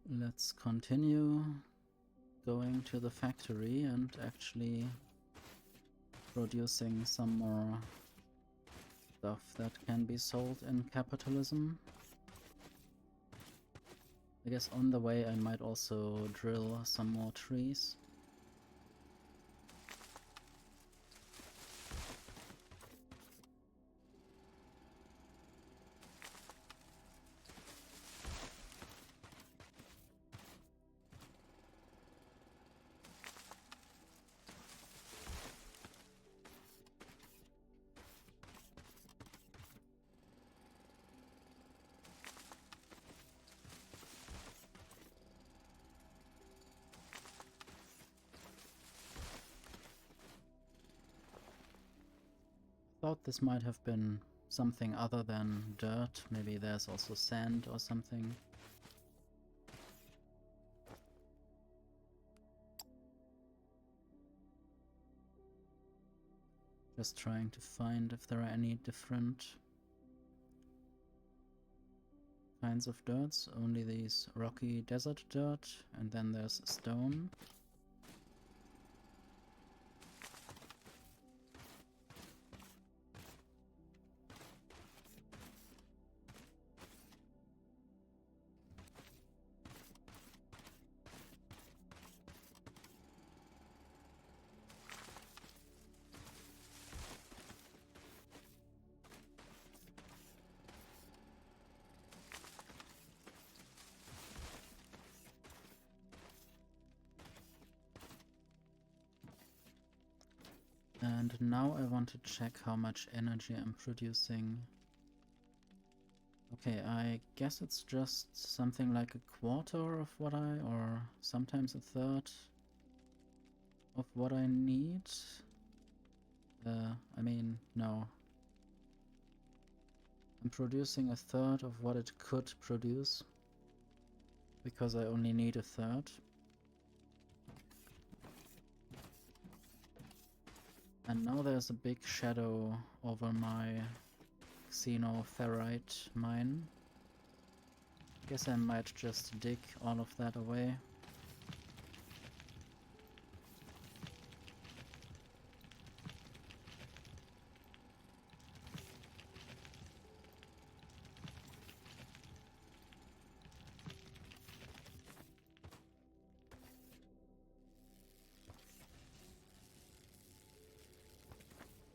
Let's continue going to the factory and actually producing some more stuff that can be sold in capitalism. I guess on the way I might also drill some more trees. Thought this might have been something other than dirt. Maybe there's also sand or something. Just trying to find if there are any different kinds of dirts. Only these rocky desert dirt, and then there's stone. And now I want to check how much energy I'm producing. Okay, I guess it's just something like a quarter of what or sometimes a third of what I need. I mean, no. I'm producing a third of what it could produce, because I only need a third. And now there's a big shadow over my xenoferrite mine. Guess I might just dig all of that away.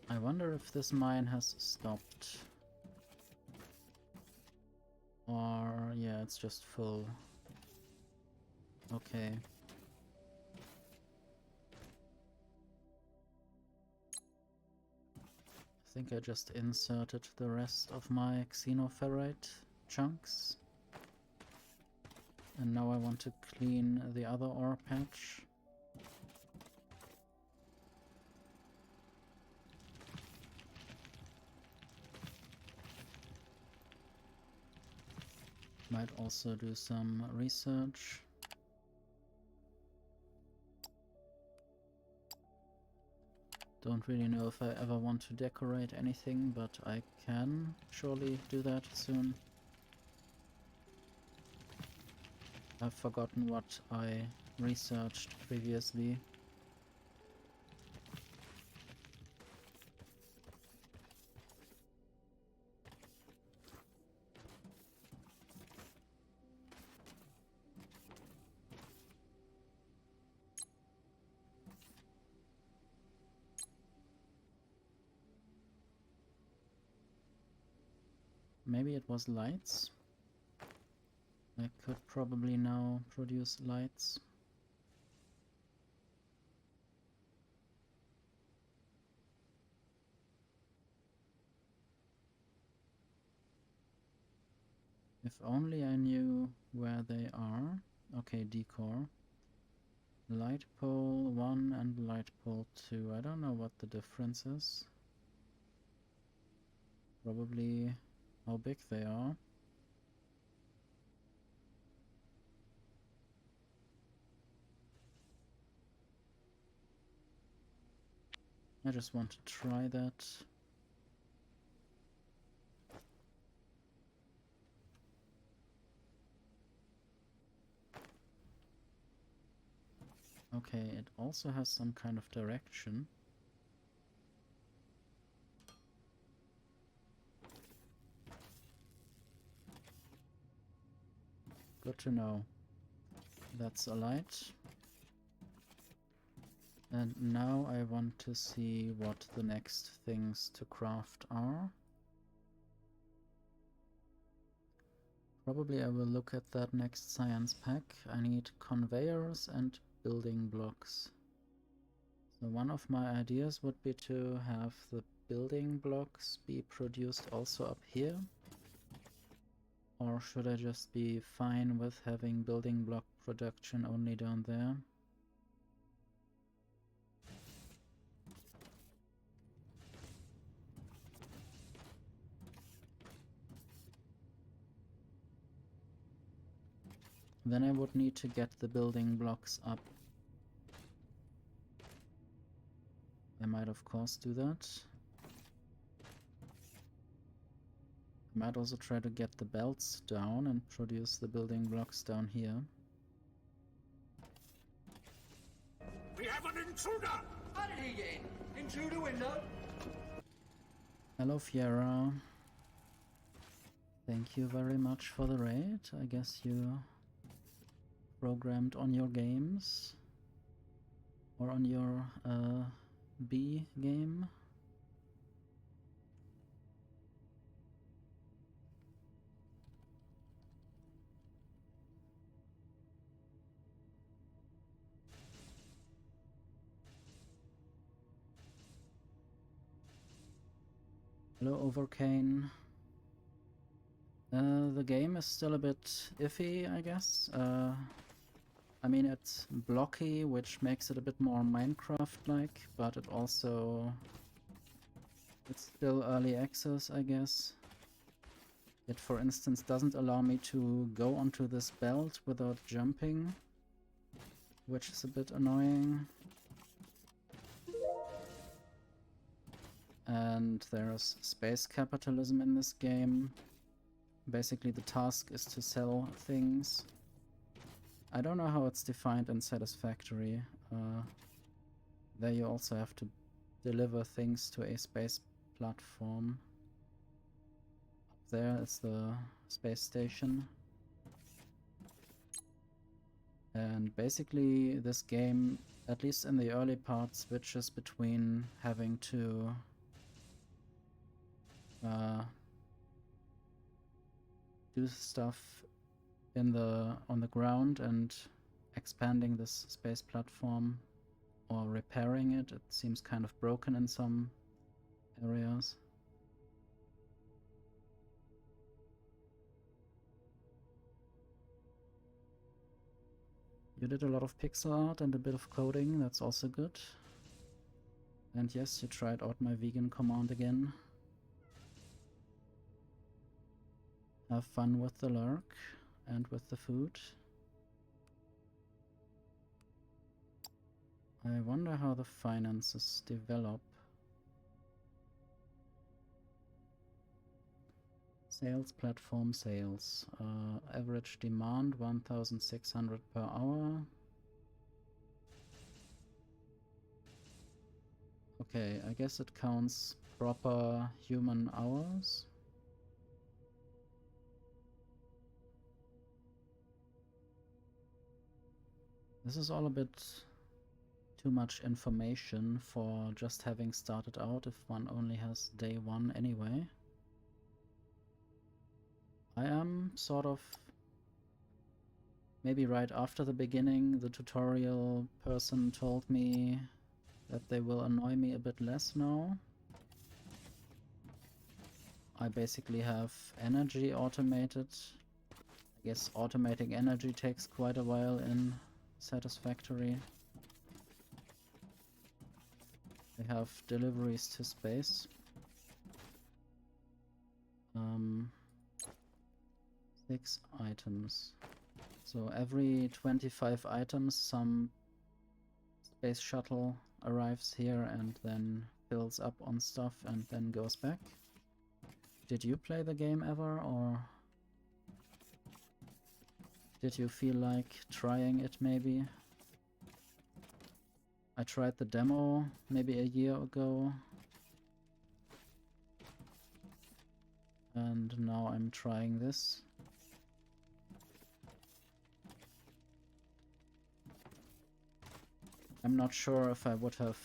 I wonder if this mine has stopped. Or, yeah, it's just full. Okay. I think I just inserted the rest of my xenoferrite chunks. And now I want to clean the other ore patch. Might also do some research. Don't really know if I ever want to decorate anything, but I can surely do that soon. I've forgotten what I researched previously. Maybe it was lights. I could probably now produce lights. If only I knew where they are. Okay, decor. Light pole 1 and light pole 2. I don't know what the difference is. Probably how big they are. I just want to try that. Okay, it also has some kind of direction. Good to know. That's a light. And now I want to see what the next things to craft are. Probably I will look at that next science pack. I need conveyors and building blocks. So one of my ideas would be to have the building blocks be produced also up here. Or should I just be fine with having building block production only down there? Then I would need to get the building blocks up. I might of course do that. I might also try to get the belts down and produce the building blocks down here. We have an intruder! How did he get in? In through the window? Hello Fiera. Thank you very much for the raid. I guess you programmed on your games. Or on your B game. Hello Overcane. The game is still a bit iffy, I guess. I mean, it's blocky, which makes it a bit more Minecraft-like, but it also... it's still early access, I guess. It, for instance, doesn't allow me to go onto this belt without jumping, which is a bit annoying. And there's space capitalism in this game. Basically, the task is to sell things. I don't know how it's defined in Satisfactory. There you also have to deliver things to a space platform. Up there is the space station. And basically this game, at least in the early part, switches between having to do stuff on the ground and expanding this space platform or repairing it. It seems kind of broken in some areas. You did a lot of pixel art and a bit of coding, that's also good. And yes, you tried out my vegan command again. Have fun with the lurk and with the food. I wonder how the finances develop. Sales platform sales. Average demand 1,600 per hour. Okay, I guess it counts proper human hours. This is all a bit too much information for just having started out if one only has day one anyway. I am sort of, maybe right after the beginning, the tutorial person told me that they will annoy me a bit less now. I basically have energy automated. I guess automating energy takes quite a while in Satisfactory. I have deliveries to space. 6 items. So every 25 items some space shuttle arrives here and then fills up on stuff and then goes back. Did you play the game ever, or did you feel like trying it maybe? I tried the demo maybe a year ago. And now I'm trying this. I'm not sure if I would have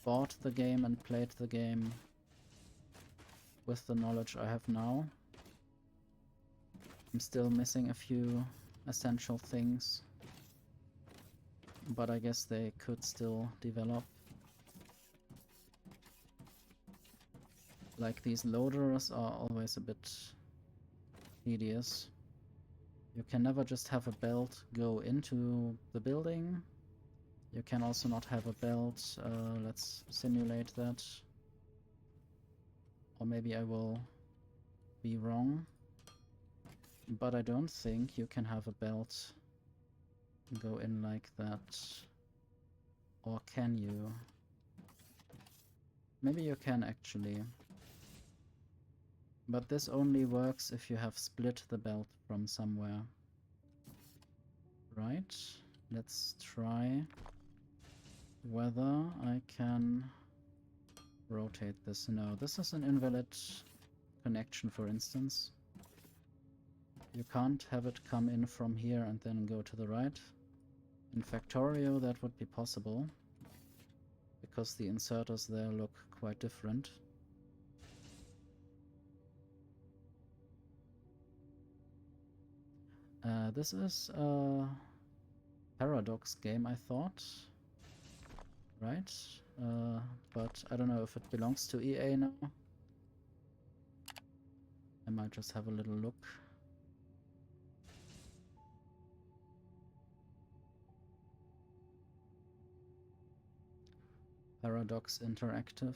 bought the game and played the game with the knowledge I have now. I'm still missing a few essential things, but I guess they could still develop. Like, these loaders are always a bit tedious. You can never just have a belt go into the building. You can also not have a belt. Let's simulate that. Or maybe I will be wrong. But I don't think you can have a belt go in like that. Or can you? Maybe you can actually. But this only works if you have split the belt from somewhere. Right, let's try whether I can rotate this. No, this is an invalid connection, for instance. You can't have it come in from here and then go to the right. In Factorio that would be possible, because the inserters there look quite different. This is a Paradox game, I thought. Right? But I don't know if it belongs to EA now. I might just have a little look. Paradox Interactive.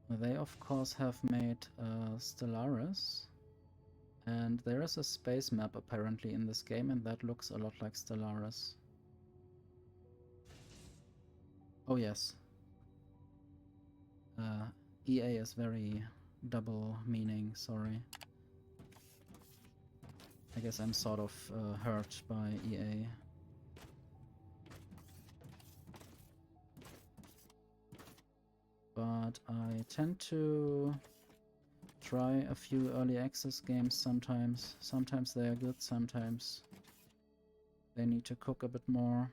They of course have made Stellaris. And there is a space map apparently in this game, and that looks a lot like Stellaris. Oh yes. EA is very double meaning, sorry. I guess I'm sort of hurt by EA. But I tend to try a few early access games sometimes. Sometimes they are good, sometimes they need to cook a bit more.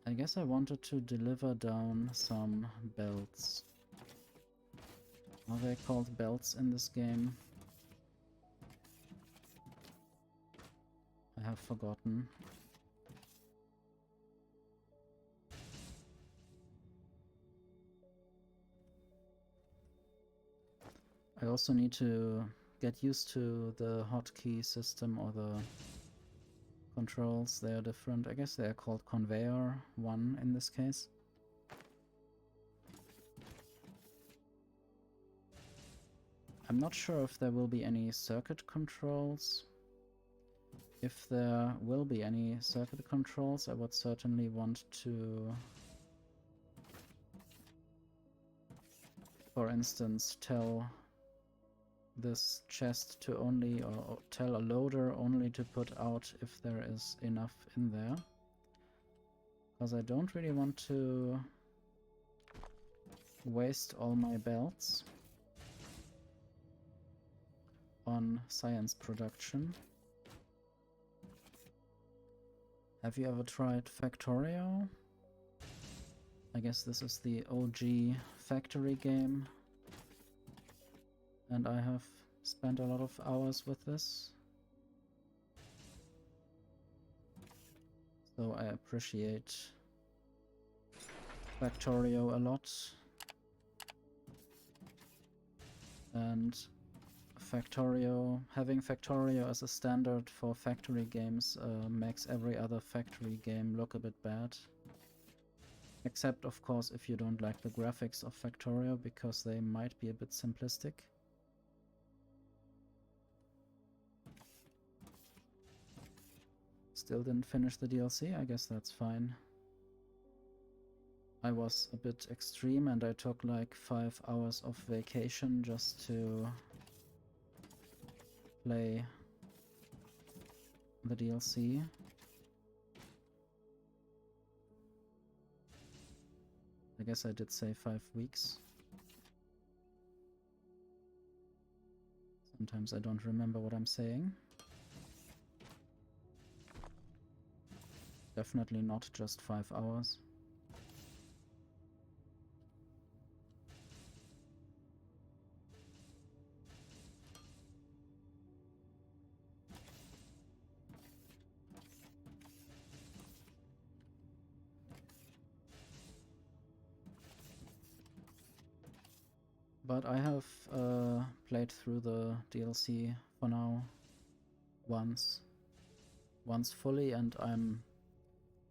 I guess I wanted to deliver down some belts. Are they called belts in this game? I have forgotten. I also need to get used to the hotkey system or the controls. They are different. I guess they are called conveyor 1 in this case. I'm not sure if there will be any circuit controls. If there will be any circuit controls, I would certainly want to, for instance, tell this chest to only, or tell a loader only to put out if there is enough in there. Because I don't really want to waste all my belts on science production. Have you ever tried Factorio? I guess this is the OG factory game, and I have spent a lot of hours with this. So I appreciate Factorio a lot. And having Factorio as a standard for factory games makes every other factory game look a bit bad. Except, of course, if you don't like the graphics of Factorio, because they might be a bit simplistic. Still didn't finish the DLC, I guess that's fine. I was a bit extreme and I took like 5 hours of vacation just to play the DLC. I guess I did say 5 weeks. Sometimes I don't remember what I'm saying. Definitely not just 5 hours. But I have played through the DLC for now once fully, and I'm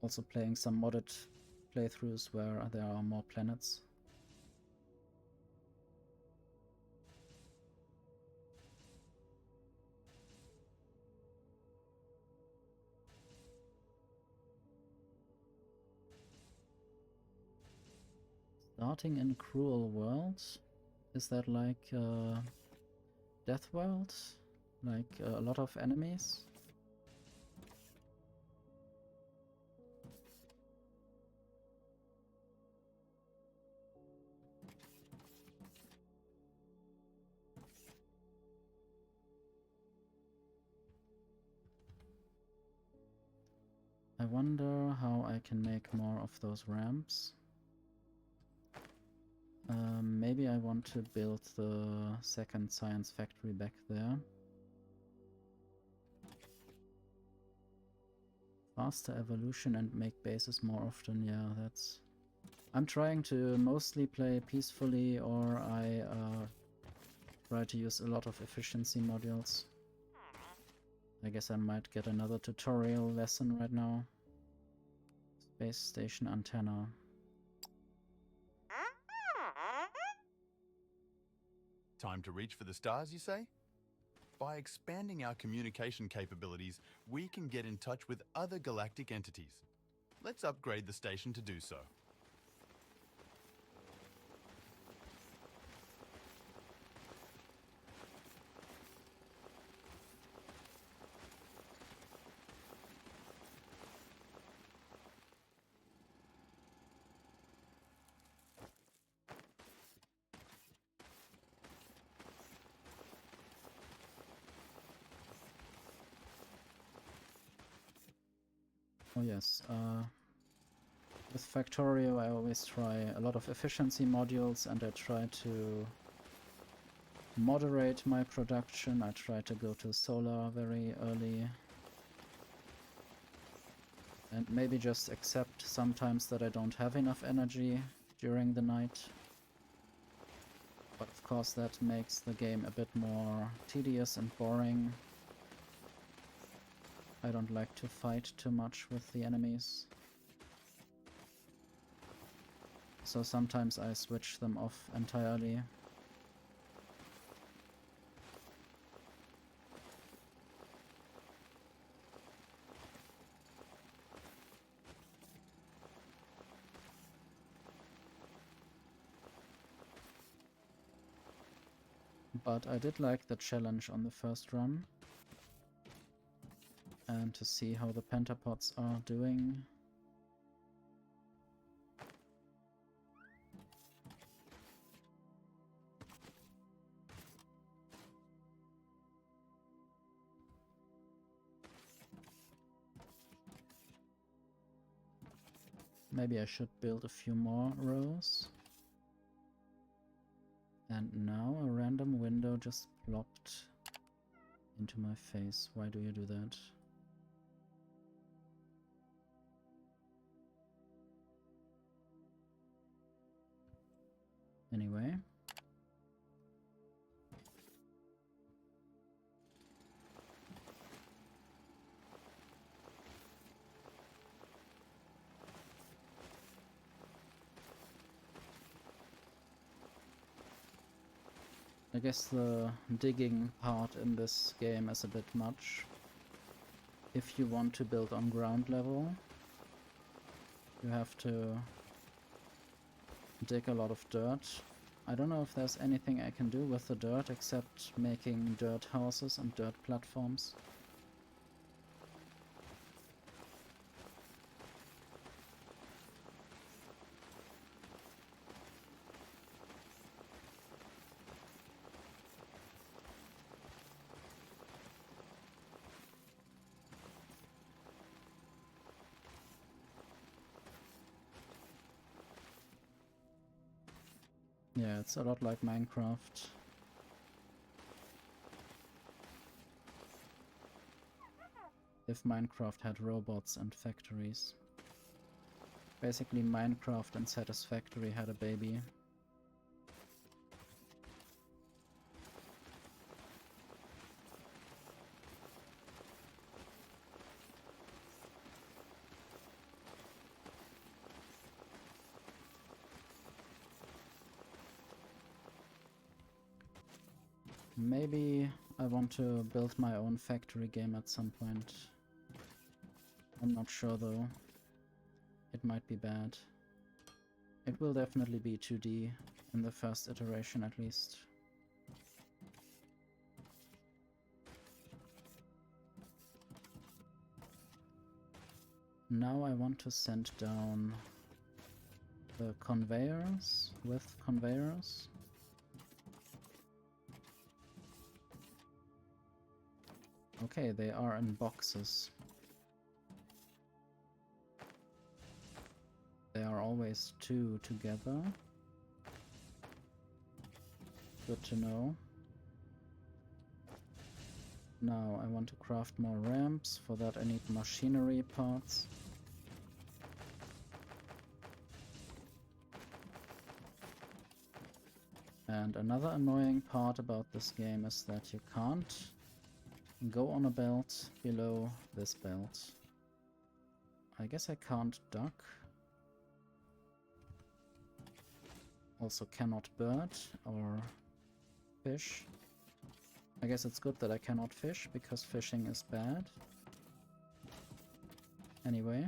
also playing some modded playthroughs where there are more planets. Starting in Cruel World? Is that like Death World? Like a lot of enemies? I wonder how I can make more of those ramps. Maybe I want to build the second science factory back there. Faster evolution and make bases more often, yeah, that's... I'm trying to mostly play peacefully, or I try to use a lot of efficiency modules. I guess I might get another tutorial lesson right now. Space station antenna. Time to reach for the stars, you say? By expanding our communication capabilities, we can get in touch with other galactic entities. Let's upgrade the station to do so. Oh yes, with Factorio I always try a lot of efficiency modules, and I try to moderate my production. I try to go to solar very early. And maybe just accept sometimes that I don't have enough energy during the night. But of course that makes the game a bit more tedious and boring. I don't like to fight too much with the enemies. So sometimes I switch them off entirely. But I did like the challenge on the first run. And to see how the pentapods are doing. Maybe I should build a few more rows. And now a random window just plopped into my face. Why do you do that? Anyway. I guess the digging part in this game is a bit much. if you want to build on ground level, you have to dig a lot of dirt. I don't know if there's anything I can do with the dirt except making dirt houses and dirt platforms. Yeah, it's a lot like Minecraft. If Minecraft had robots and factories. Basically Minecraft and Satisfactory had a baby. Maybe I want to build my own factory game at some point. I'm not sure though. It might be bad. It will definitely be 2D in the first iteration at least. Now I want to send down the conveyors with conveyors. Okay, they are in boxes. They are always two together. Good to know. Now I want to craft more ramps. For that I need machinery parts. And another annoying part about this game is that you can't go on a belt below this belt. I guess I can't duck. Also cannot bird or fish. I guess it's good that I cannot fish, because fishing is bad. Anyway.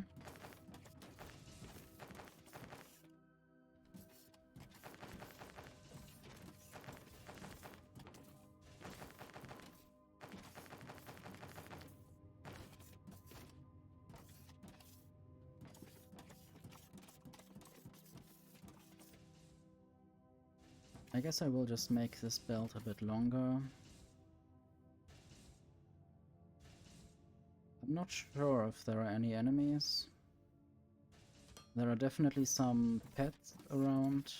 I guess I will just make this belt a bit longer. I'm not sure if there are any enemies. There are definitely some pets around.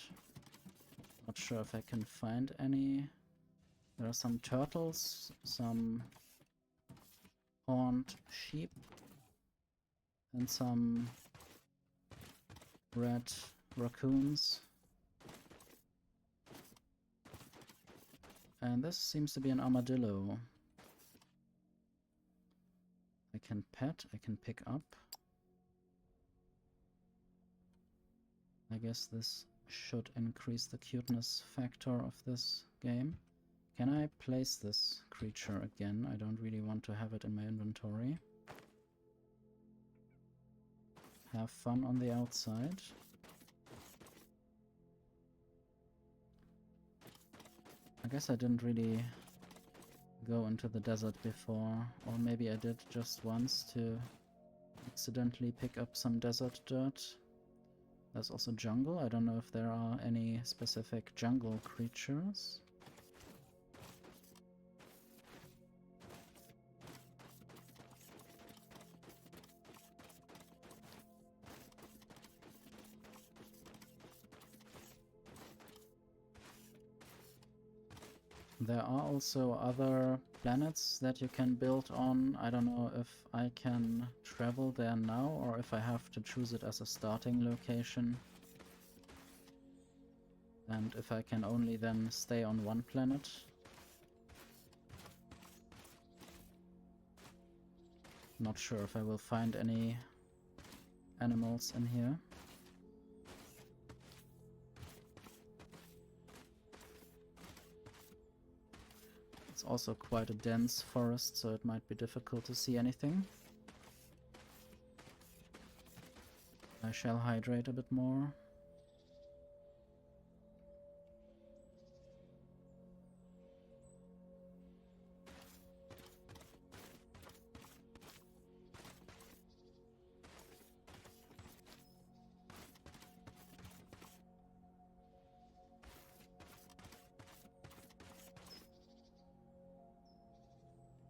Not sure if I can find any. There are some turtles, some horned sheep, and some red raccoons. And this seems to be an armadillo. I can pet, I can pick up. I guess this should increase the cuteness factor of this game. Can I place this creature again? I don't really want to have it in my inventory. Have fun on the outside. I guess I didn't really go into the desert before, or maybe I did just once to accidentally pick up some desert dirt. There's also jungle. I don't know if there are any specific jungle creatures. There are also other planets that you can build on. I don't know if I can travel there now or if I have to choose it as a starting location. And if I can only then stay on one planet. Not sure if I will find any animals in here. It's also quite a dense forest, so it might be difficult to see anything. I shall hydrate a bit more.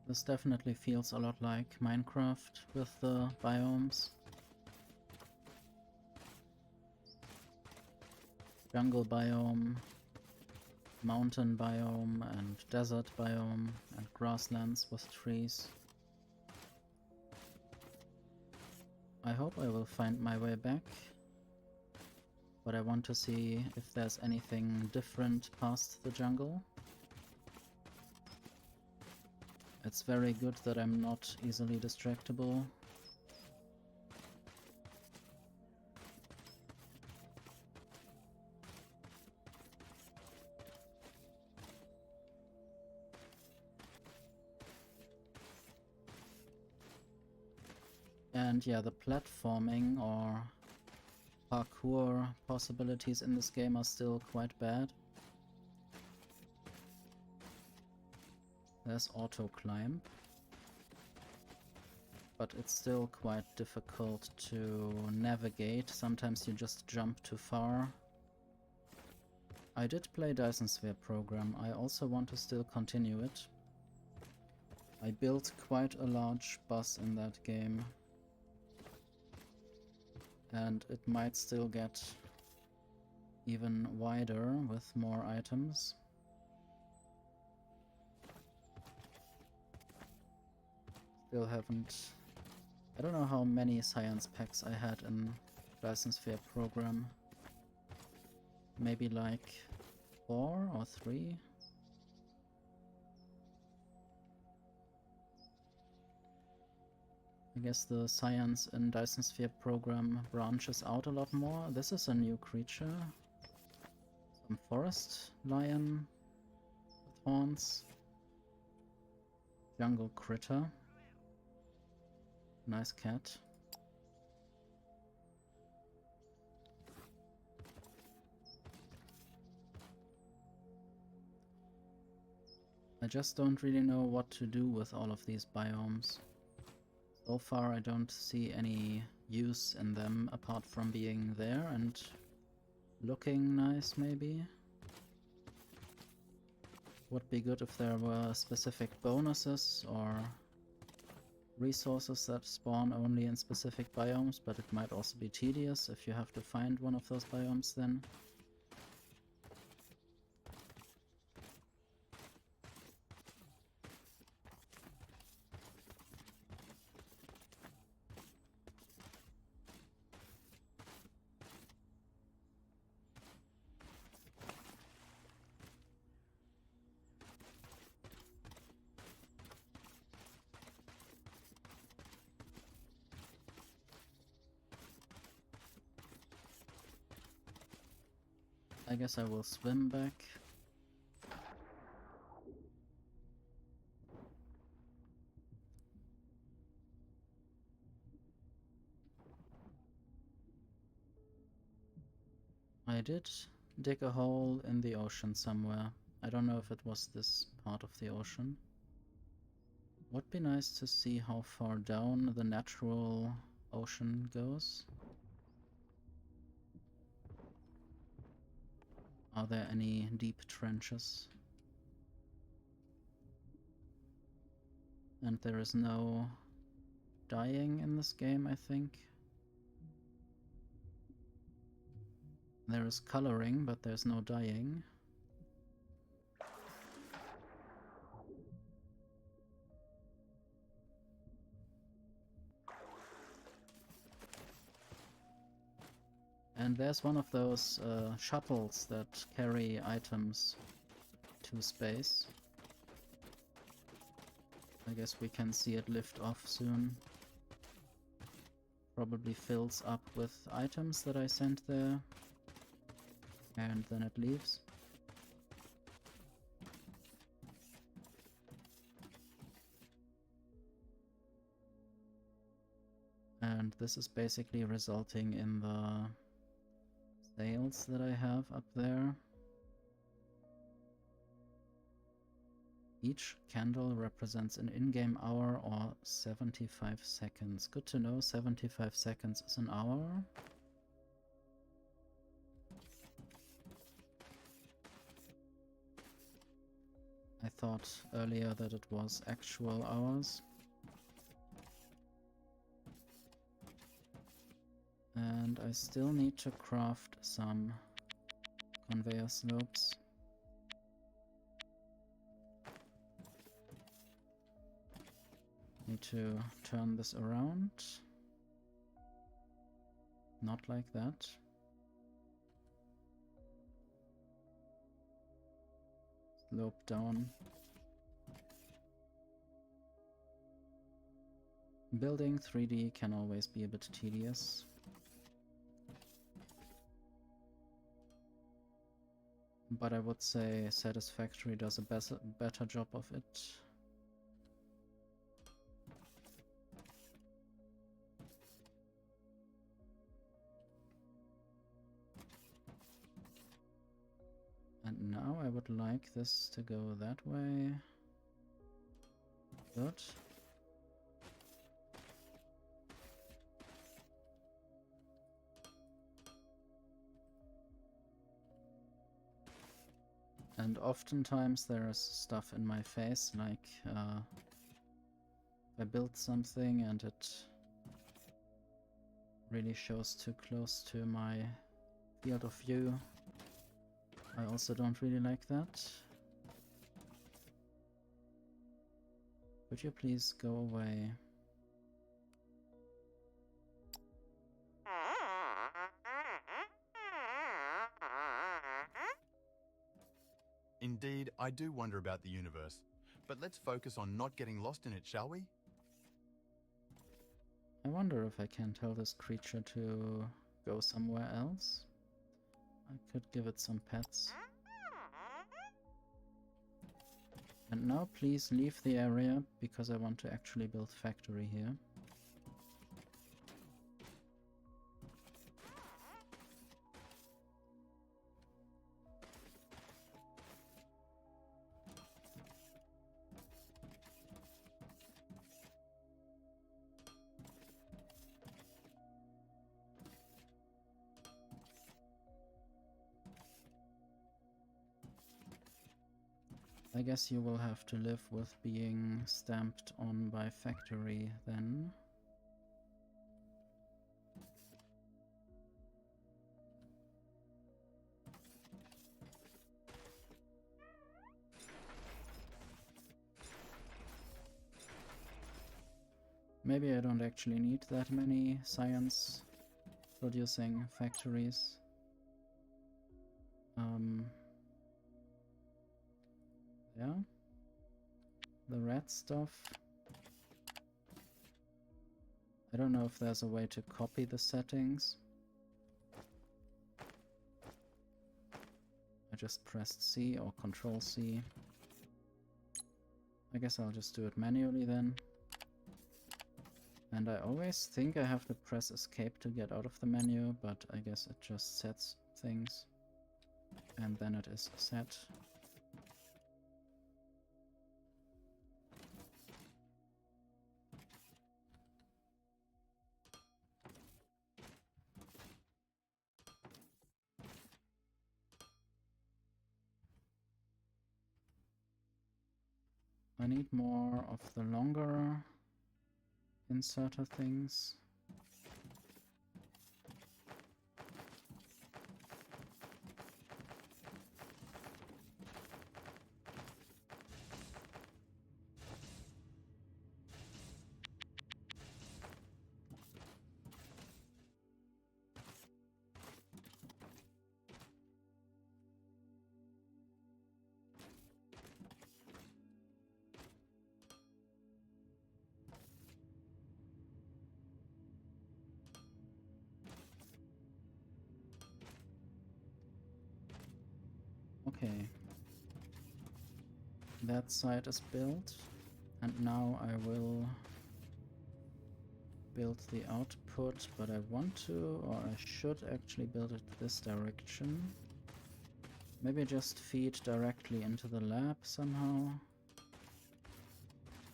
This definitely feels a lot like Minecraft with the biomes. Jungle biome, mountain biome, and desert biome, and grasslands with trees. I hope I will find my way back, but I want to see if there's anything different past the jungle. It's very good that I'm not easily distractible. And yeah, the platforming or parkour possibilities in this game are still quite bad. There's auto climb, but it's still quite difficult to navigate. Sometimes you just jump too far. I did play Dyson Sphere Program. I also want to still continue it. I built quite a large bus in that game, and it might still get even wider with more items. Still haven't... I don't know how many science packs I had in Dyson Sphere Program. Maybe like 4 or 3? I guess the science in Dyson Sphere Program branches out a lot more. This is a new creature. Some forest lion with horns. Jungle critter. Nice cat. I just don't really know what to do with all of these biomes. So far I don't see any use in them apart from being there and looking nice maybe. Would be good if there were specific bonuses or resources that spawn only in specific biomes, but it might also be tedious if you have to find one of those biomes then. I guess I will swim back. I did dig a hole in the ocean somewhere. I don't know if it was this part of the ocean. Would be nice to see how far down the natural ocean goes. Are there any deep trenches? And there is no dying in this game, I think. There is coloring, but there's no dying. And there's one of those shuttles that carry items to space. I guess we can see it lift off soon. Probably fills up with items that I sent there. And then it leaves. And this is basically resulting in the sales that I have up there. Each candle represents an in-game hour or 75 seconds. Good to know, 75 seconds is an hour. I thought earlier that it was actual hours. And I still need to craft some conveyor slopes. Need to turn this around. Not like that. Slope down. Building 3D can always be a bit tedious. But I would say Satisfactory does a better job of it. And now I would like this to go that way. Good. And oftentimes there is stuff in my face, like I build something and it really shows too close to my field of view. I also don't really like that. Would you please go away? Indeed, I do wonder about the universe, but let's focus on not getting lost in it, shall we? I wonder if I can tell this creature to go somewhere else. I could give it some pets. And now please leave the area, because I want to actually build factory here. I guess you will have to live with being stamped on by factory then. Maybe I don't actually need that many science producing factories. Yeah. The red stuff. I don't know if there's a way to copy the settings. I just pressed C or Control C. I guess I'll just do it manually then. And I always think I have to press Escape to get out of the menu, but I guess it just sets things. And then it is set. I need more of the longer inserter things. Okay, that side is built, and now I will build the output, but I want to, or I should actually build it this direction. Maybe just feed directly into the lab somehow.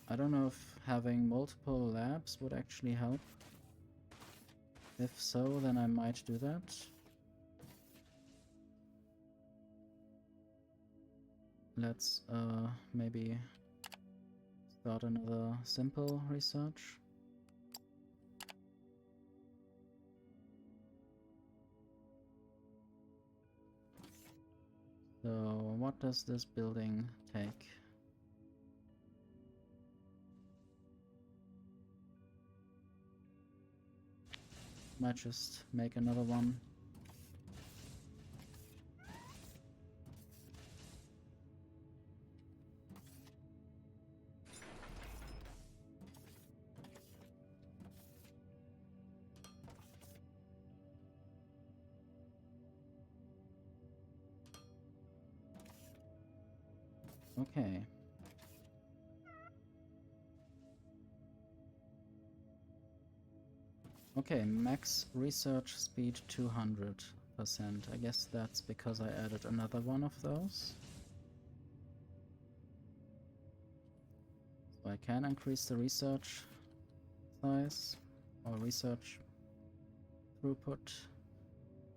I don't know if having multiple labs would actually help. If so, then I might do that. Let's maybe start another simple research. So what does this building take? Might just make another one. Okay. Okay, max research speed 200%. I guess that's because I added another one of those. So I can increase the research size or research throughput.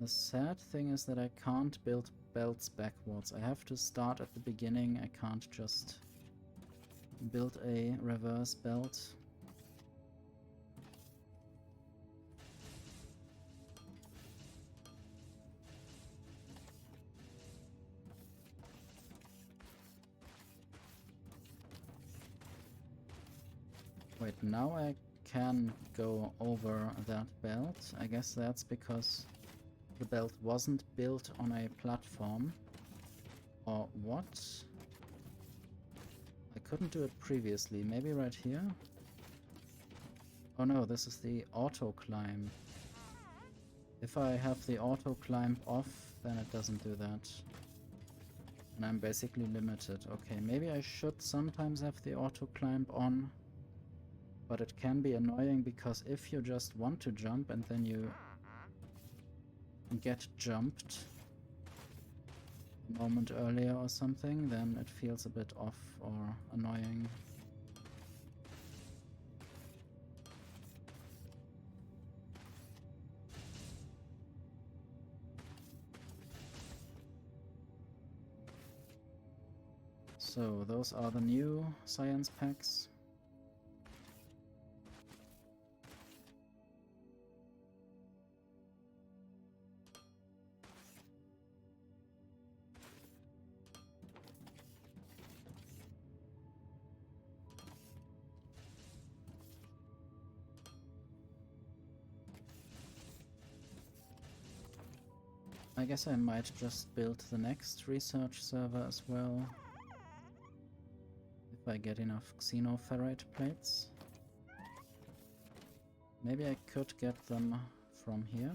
The sad thing is that I can't build belts backwards. I have to start at the beginning. I can't just build a reverse belt. Wait, now I can go over that belt. I guess that's because the belt wasn't built on a platform. Or what? I couldn't do it previously. Maybe right here? Oh no, this is the auto climb. If I have the auto climb off, then it doesn't do that. And I'm basically limited. Okay, maybe I should sometimes have the auto climb on. But it can be annoying because if you just want to jump and then you get jumped a moment earlier or something, then it feels a bit off or annoying. So those are the new science packs. I guess I might just build the next research server as well. If I get enough xenoferrite plates. Maybe I could get them from here.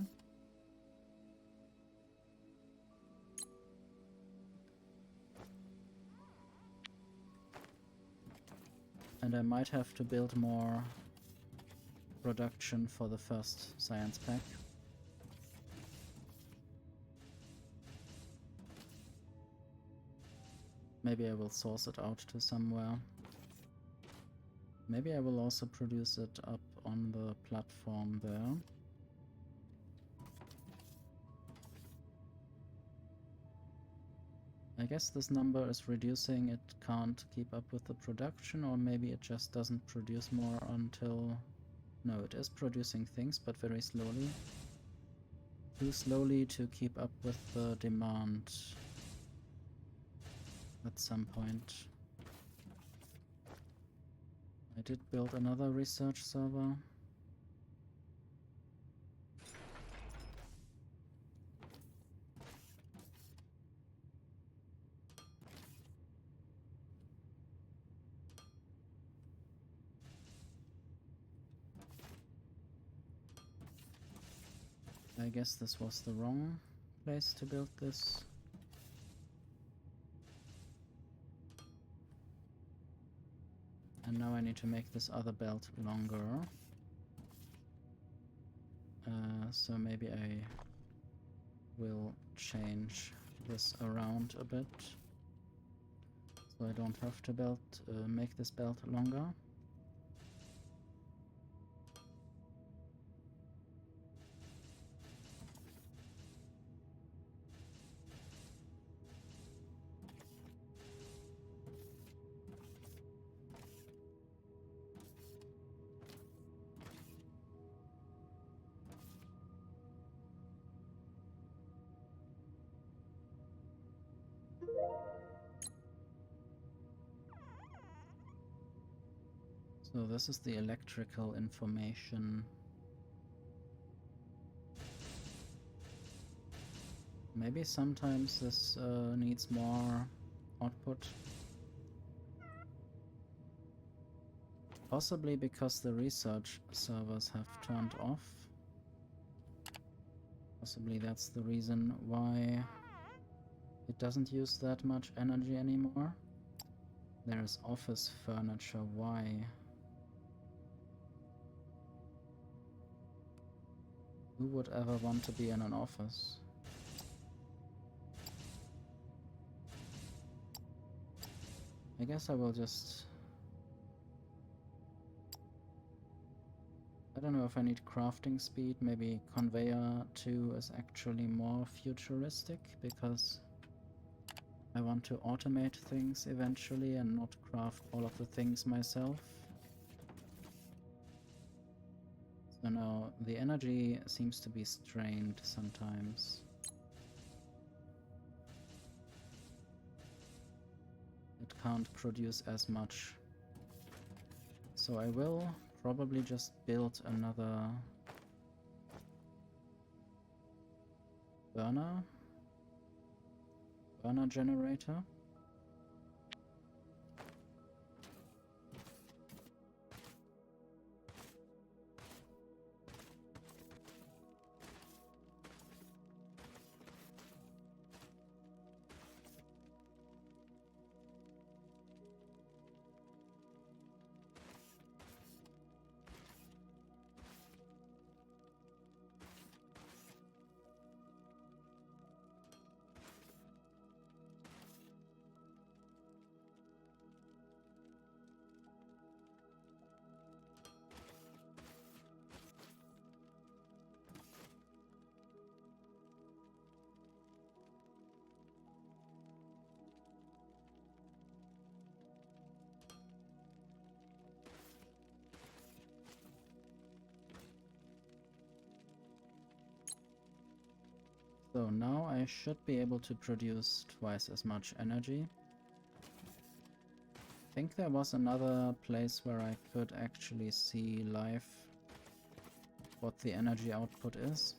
And I might have to build more production for the first science pack. Maybe I will source it out to somewhere. Maybe I will also produce it up on the platform there. I guess this number is reducing, it can't keep up with the production, or maybe it just doesn't produce more until... No, it is producing things, but very slowly. Too slowly to keep up with the demand at some point. I did build another research server. I guess this was the wrong place to build this. And now I need to make this other belt longer. So maybe I will change this around a bit, so I don't have to make this belt longer. So this is the electrical information. Maybe sometimes this needs more output. Possibly because the research servers have turned off. Possibly that's the reason why it doesn't use that much energy anymore. There's office furniture, why? Who would ever want to be in an office? I guess I will just... I don't know if I need crafting speed. Maybe conveyor 2 is actually more futuristic because I want to automate things eventually and not craft all of the things myself. So now the energy seems to be strained sometimes. It can't produce as much. So I will probably just build another burner generator. So now I should be able to produce twice as much energy. I think there was another place where I could actually see live what the energy output is.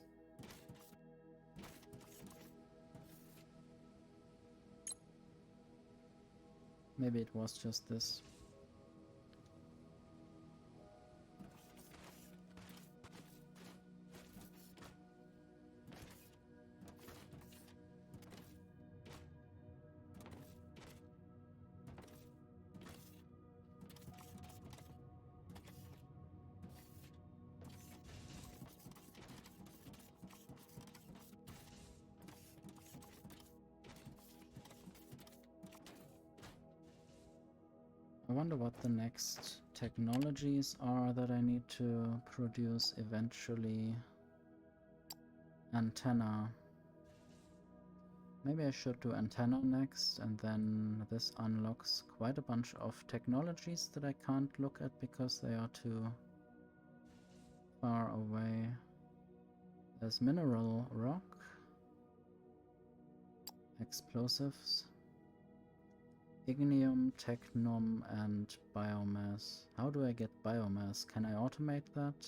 Maybe it was just this. I wonder what the next technologies are that I need to produce eventually. Antenna. Maybe I should do antenna next, and then this unlocks quite a bunch of technologies that I can't look at because they are too far away. There's mineral rock, explosives, ignium, technum, and biomass. How do I get biomass? Can I automate that?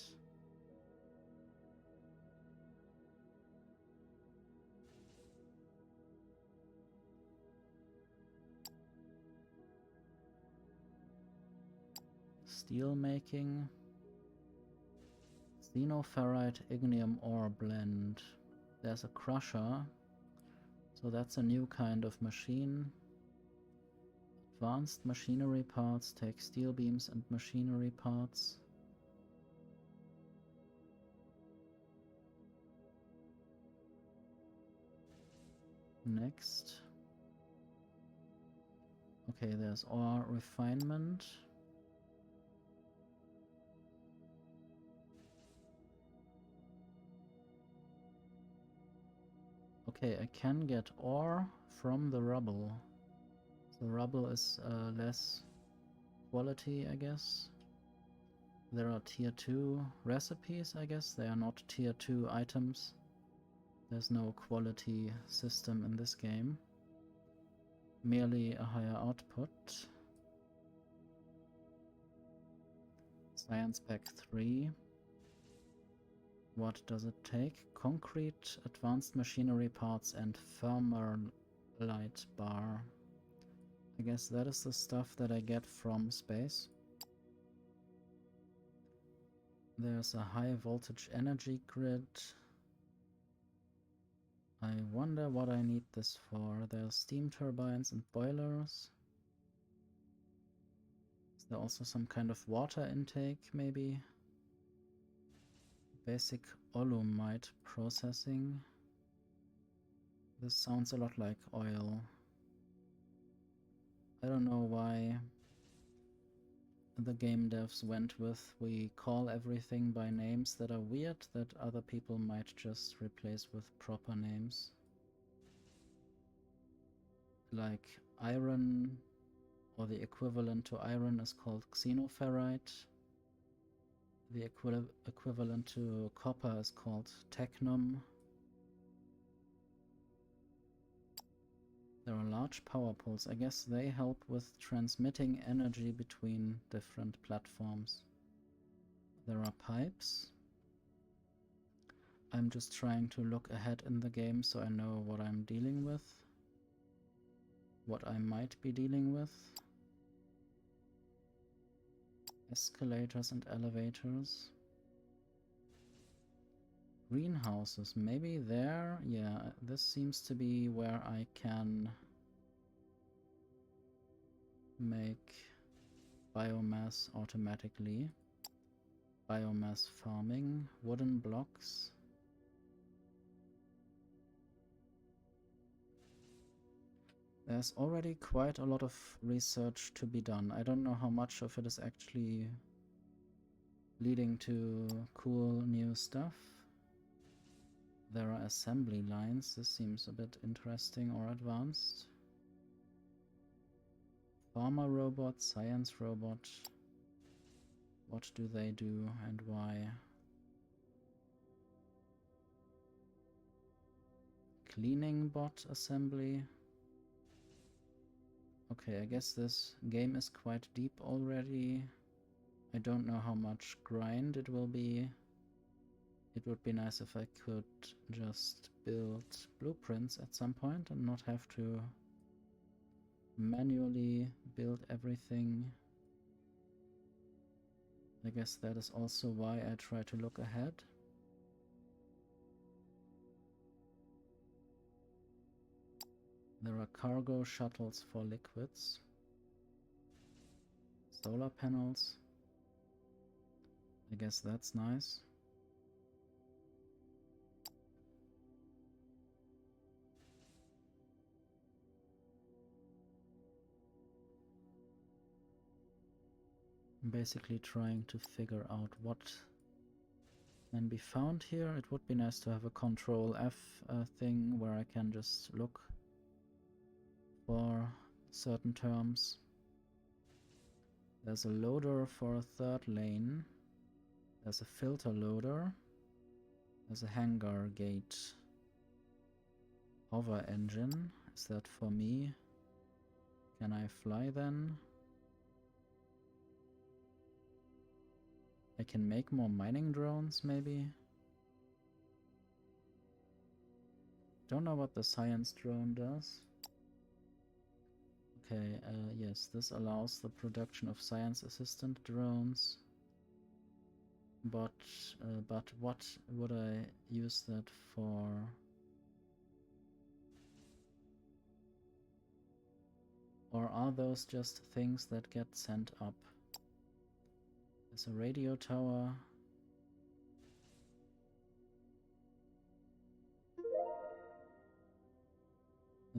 Steel making. Xenoferrite ignium ore blend. There's a crusher. So that's a new kind of machine. Advanced machinery parts take steel beams and machinery parts. Next. Okay, there's ore refinement. Okay, I can get ore from the rubble. The rubble is less quality, I guess. There are tier 2 recipes, I guess. They are not tier 2 items. There's no quality system in this game. Merely a higher output. Science pack 3. What does it take? Concrete, advanced machinery parts, and firmer light bar. I guess that is the stuff that I get from space. There's a high voltage energy grid. I wonder what I need this for. There are steam turbines and boilers. Is there also some kind of water intake, maybe? Basic olumite processing. This sounds a lot like oil. I don't know why the game devs went with we call everything by names that are weird that other people might just replace with proper names. Like iron, or the equivalent to iron is called xenoferrite. The equivalent to copper is called technum. There are large power poles. I guess they help with transmitting energy between different platforms. There are pipes. I'm just trying to look ahead in the game so I know what I'm dealing with. What I might be dealing with. Escalators and elevators. Greenhouses, maybe there? Yeah, this seems to be where I can make biomass automatically. Biomass farming, wooden blocks. There's already quite a lot of research to be done. I don't know how much of it is actually leading to cool new stuff. There are assembly lines. This seems a bit interesting or advanced. Farmer robot, science robot. What do they do and why? Cleaning bot assembly. Okay, I guess this game is quite deep already. I don't know how much grind it will be. It would be nice if I could just build blueprints at some point and not have to manually build everything. I guess that is also why I try to look ahead. There are cargo shuttles for liquids. Solar panels. I guess that's nice. I'm basically trying to figure out what can be found here. It would be nice to have a Control F thing where I can just look for certain terms. There's a loader for a third lane. There's a filter loader. There's a hangar gate. Hover engine. Is that for me? Can I fly then? I can make more mining drones, maybe? Don't know what the science drone does. Okay, yes, this allows the production of science assistant drones. But what would I use that for? Or are those just things that get sent up? There's a radio tower.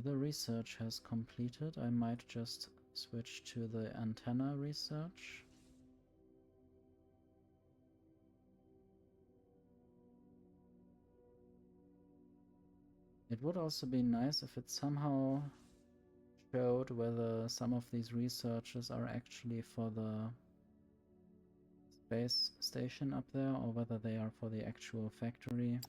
The research has completed. I might just switch to the antenna research. It would also be nice if it somehow showed whether some of these researches are actually for the space station up there or whether they are for the actual factory.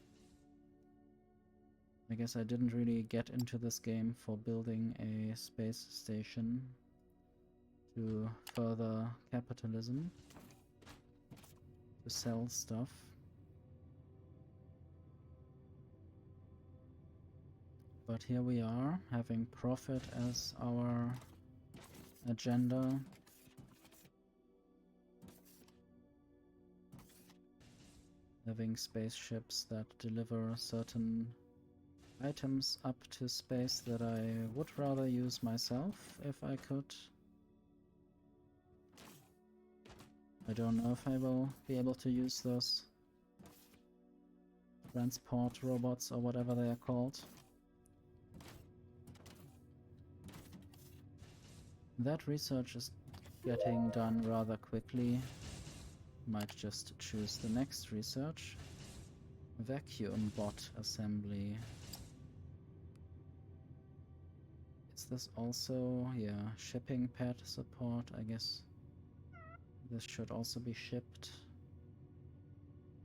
I guess I didn't really get into this game for building a space station to further capitalism, to sell stuff. But here we are, having profit as our agenda. Having spaceships that deliver certain items up to space that I would rather use myself if I could. I don't know if I will be able to use those transport robots or whatever they are called. That research is getting done rather quickly. Might just choose the next research. Vacuum bot assembly. Is this also, yeah, shipping pad support? I guess this should also be shipped.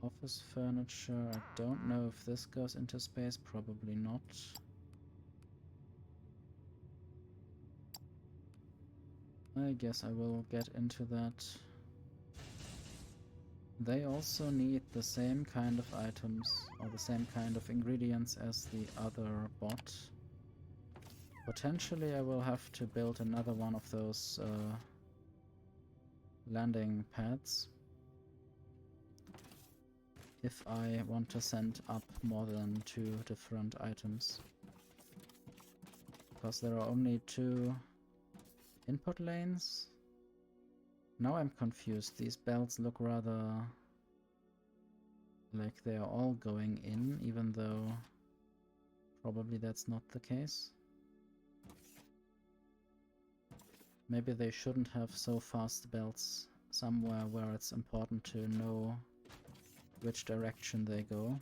Office furniture. I don't know if this goes into space. Probably not. I guess I will get into that. They also need the same kind of items or the same kind of ingredients as the other bot. Potentially I will have to build another one of those landing pads if I want to send up more than 2 different items. Because there are only 2 input lanes. Now I'm confused. These belts look rather like they are all going in, even though probably that's not the case. Maybe they shouldn't have so fast belts somewhere where it's important to know which direction they go.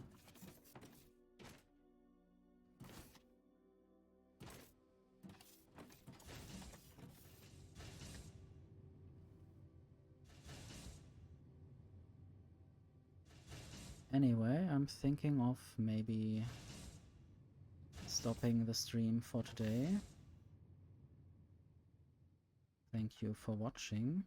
Anyway, I'm thinking of maybe stopping the stream for today. Thank you for watching.